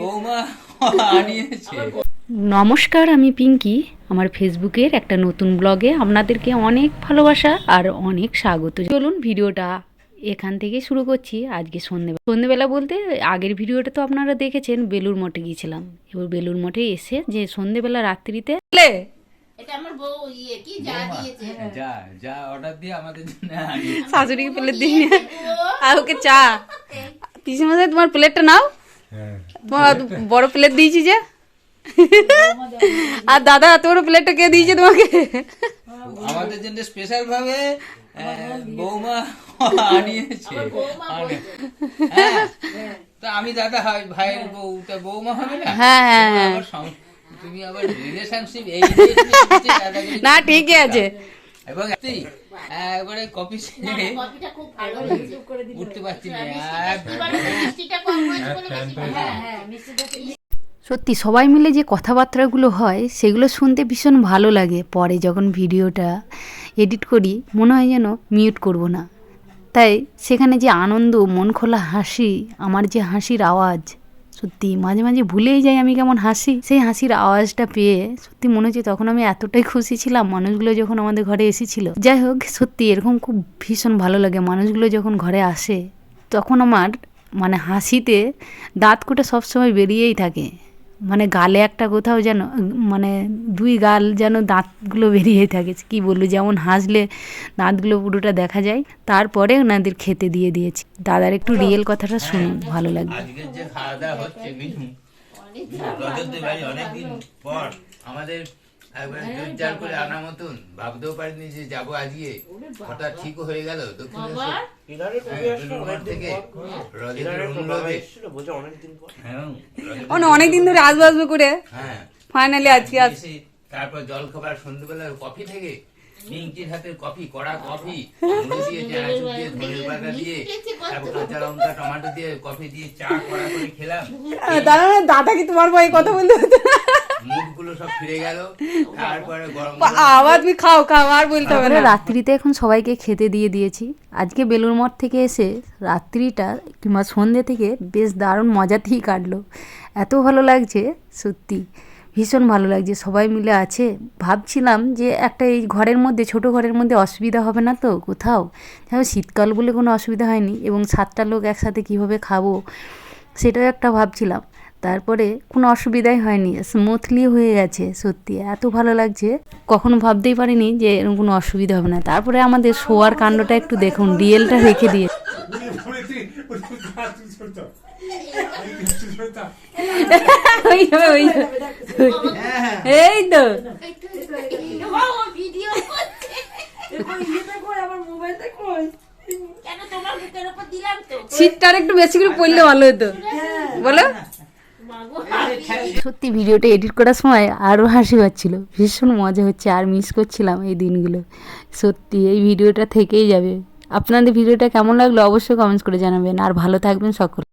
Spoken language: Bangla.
বৌমা আনিয়েছে। নমস্কার, আমি পিঙ্কি। আমার ফেসবুকের একটা নতুন ব্লগে আপনাদেরকে অনেক ভালোবাসা আর অনেক স্বাগত। চলুন ভিডিওটা এখান থেকে শুরু করছি। আজকে সন্ধেবেলা বলতে আগের ভিডিওটা তো আপনারা দেখেছেন, বেলুর মঠে গিয়েছিলাম। এবার বেলুর মঠে এসে যে সন্ধেবেলা রাত্রিতে এটা আমার বউ কি যা দিয়েছে, যা অর্ডার দিয়ে আমাদের জন্য আনিয়েছে। শাশুড়িকে প্লেট দিয়ে আর ওকে চা। পিসিমশাই তোমার প্লেটটা নাও, তোমার বড় প্লেট দিয়েছি যে। আর দাদা তোমার প্লেটটা কে দিয়েছে তোমাকে? আমাদের জন্য স্পেশাল ভাবে বৌমা আনিয়েছে। তো আমি দাদা হয়, ভাইয়ের বউ, তা বৌমা হবে না? হ্যাঁ, তুমি আবার রিলেশনশিপ এই না ঠিকই আছে। এবং একবারে কপি কফিটা খুব ভালো হয়েছে, উঠতে পারছি না। মিষ্টিটা কম হয়েছে বলে বেশি। সত্যি সবাই মিলে যে কথাবার্তাগুলো হয় সেগুলো শুনতে ভীষণ ভালো লাগে। পরে যখন ভিডিওটা এডিট করি মনে হয় যেন মিউট করব না। তাই সেখানে যে আনন্দ, মন খোলা হাসি, আমার যে হাসির আওয়াজ, সত্যি মাঝে মাঝে ভুলেই যাই আমি কেমন হাসি। সেই হাসির আওয়াজটা পেয়ে সত্যি মনে হচ্ছে তখন আমি এতটাই খুশি ছিলাম মানুষগুলো যখন আমাদের ঘরে এসেছিল। যাই হোক, সত্যি এরকম খুব ভীষণ ভালো লাগে। মানুষগুলো যখন ঘরে আসে তখন আমার হাসিতে দাঁতকুটা সবসময় বেরিয়েই থাকে। গালে একটা কোথাও যেন দুই গাল যেন দাঁতগুলো বেরিয়েই থাকে। কি বলবো, যেমন হাসলে দাঁতগুলো পুরোটা দেখা যায়। তারপরে ওনাদের খেতে দিয়ে দিয়েছি। দাদার একটু রিয়েল কথাটা শুনুন, ভালো লাগবে। আজকে যে খাওয়া দাওয়া হচ্ছে মিঠু, রজতদের বাড়ি অনেকদিন পর আমাদের একবার জোরজার করে আনা মতন, ভাবতেও পারিনি যে যাবো আজকে। হঠাৎ ঠিক হয়ে গেল দক্ষিণেশ্বর থেকে রজতের অনুরোধে। অনেকদিন ধরে আসবো আসবো করে ফাইনালি আজকে আসছি। তারপর জল খাবার সন্ধ্যেবেলার কফি থেকে মিঙ্কির হাতের কফি, কড়া কফি দিয়ে চানাচুর দিয়ে ধনের পাতা দিয়ে তারপর কাঁচা লঙ্কা টমেটো দিয়ে কফি দিয়ে চা কড়া করে খেলাম। দাদা কি তোমার ভাই কথা বলতে হতো? মুখগুলো সব ফিরে গেল। তারপরে গরম আবার তুমি খাও আর বলতে হবে না। রাত্রিতে এখন সবাইকে খেতে দিয়ে দিয়েছি। আজকে বেলুর মঠ থেকে এসে রাত্রিটা কিংবা সন্ধ্যে থেকে বেশ দারুণ মজাতেই কাটলো। এত ভালো লাগছে, সত্যি ভীষণ ভালো লাগছে। সবাই মিলে আছে। ভাবছিলাম যে একটা এই ঘরের মধ্যে, ছোট ঘরের মধ্যে অসুবিধা হবে না তো কোথাও। যেমন শীতকাল বলে কোনো অসুবিধা হয়নি, এবং 7টা লোক একসাথে কীভাবে খাবো সেটাও একটা ভাবছিলাম। তারপরে কোনো অসুবিধাই হয়নি, স্মুথলি হয়ে গেছে। সত্যি এত ভালো লাগছে, কখনো ভাবতেই পারিনি যে এরকম কোনো অসুবিধা হবে না। তারপরে আমাদের শোয়ার কাণ্ডটা একটু দেখুন, রিয়েলটা রেখে দিয়ে এই তো শীতটা একটু বেশি করে পড়লে ভালো হতো, বলো। সত্যি ভিডিওটা এডিট করার সময় আরও হাসি পাচ্ছিল, ভীষণ মজা হচ্ছে, আর মিস করছিলাম এই দিনগুলো। সত্যি এই ভিডিওটা থেকেই যাবে। আপনাদের ভিডিওটা কেমন লাগলো অবশ্যই কমেন্টস করে জানাবেন, আর ভালো থাকবেন সকল।